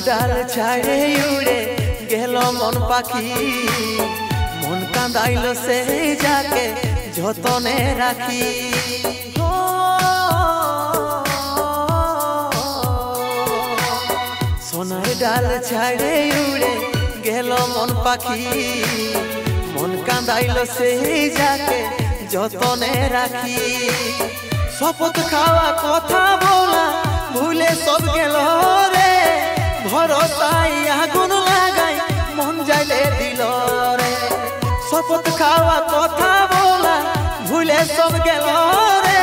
ডাল ছাড়ে উড়ে গেল মন পাখি, মন কাঁদাইল সেই যাকে যতনে রাখি। সোনার ডাল ছাড়ে উড়ে গেল মন পাখি, মন কাঁদাইল সেই যাকে যতনে রাখি। শপথ খাওয়া কথা বলা ভুলে সব গেল রে, ভরসায় আগুন লাগাই মন যাইলে দিল রে। শপথ খাওয়া কথা বলা ভুলে সব গেল রে,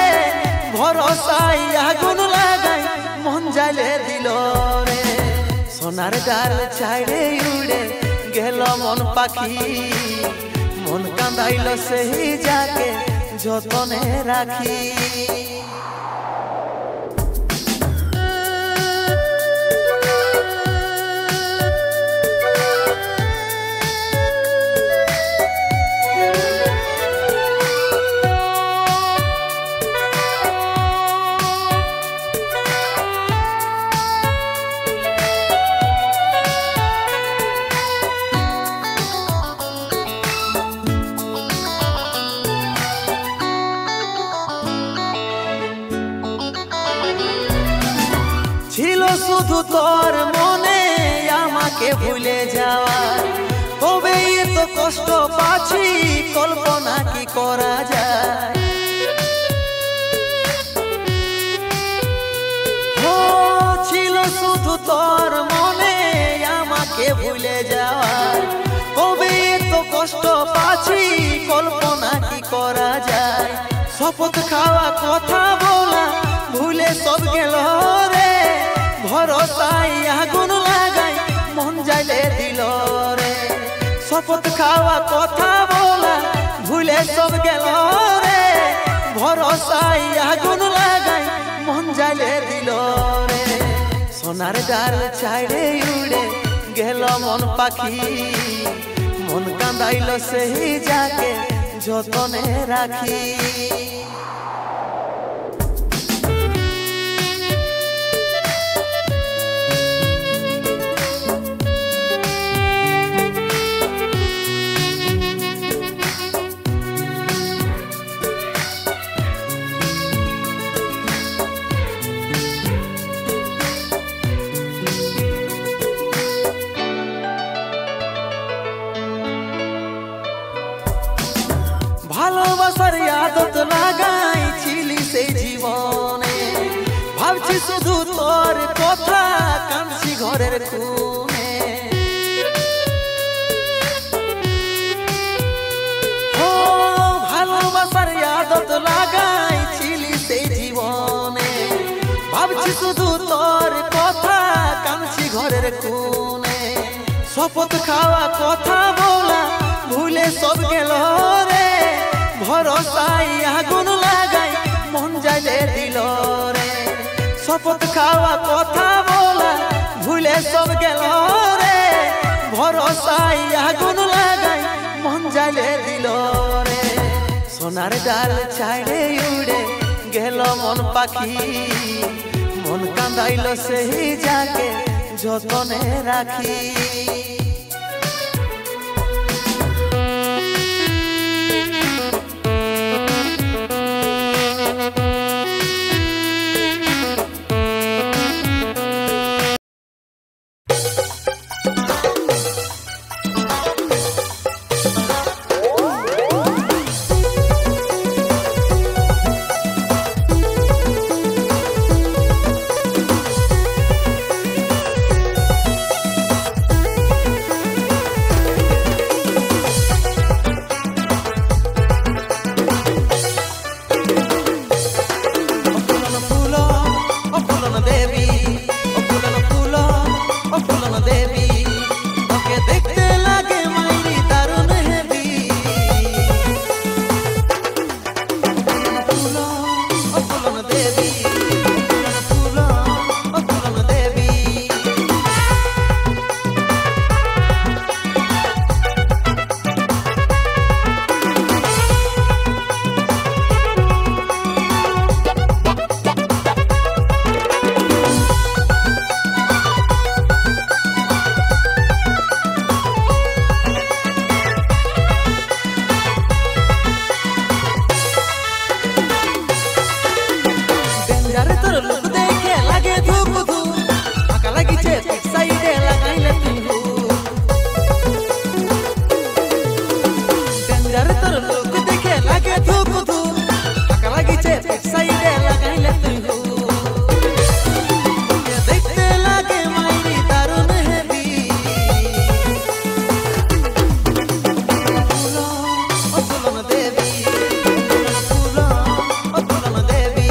ভরসায় আগুন লাগাই মন যাইলে দিল রে। সোনার ডাল ছাড়ে উড়ে গেল মন পাখি, মন কাঁদাইল সেই যাকে যতনে রাখি। ছিল শুধু তোর মনে আমাকে ভুলে যাওয়া, তবে এত কষ্ট পাচ্ছি কল্পনা কি করা যায়। ছিল শুধু তোর মনে আমাকে ভুলে যাওয়া, তবে এত কষ্ট পাচ্ছি কল্পনা কি করা যায়। শপথ খাওয়া কথা বলা ভুলে সব গেল রে, ভরসায় আগুন লাগাই মন যাইলে দিল রে। শপথ খাওয়া কথা বলা ভুলে সব গেল রে, ভরসায় আগুন লাগাই মন যাইলে দিল রে। সোনার ডাল ছাড়ে উড়ে গেল মন পাখি, মন কাঁদাইল সেই যাকে যতনে রাখি। ভালোবাসার আদত লাগাইছিলি সেই জীবনে, ভাবছি শুধু তোর কথা কাঁদছি ঘরের কোণে। ভালোবাসার আদত লাগাইছিলি সেই জীবনে, ভাবছি শুধু তোর কথা কাঁদছি ঘরের কোণে। শপথ খাওয়া কথা বলা ভুলে সব গেল রে, ভরসায় আগুন লাগাই মন যাইলে দিল রে। শপথ খাওয়া কথা বলা ভুলে সব গেল রে, ভরসায় আগুন লাগাই মন যাইলে দিল রে। সোনার ডাল ছাড়ে উড়ে গেল মন পাখি, মন কাঁদাইল সেই যাকে যতনে রাখি। ঠিক সাইডে লাগাইলে তুই ডেঞ্জার তোর লোক দেখে লাগে ধুক ধুক টাকা লাগিছে ঠিক সাইডে লাগাইলে তুই দেখতে লাগে মাইরি দারুণ হেবি ফুলন দেবী ফুলন দেবী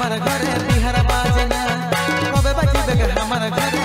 हमार घरे बिहार बाजना कबे बाजी बेग हमार घरे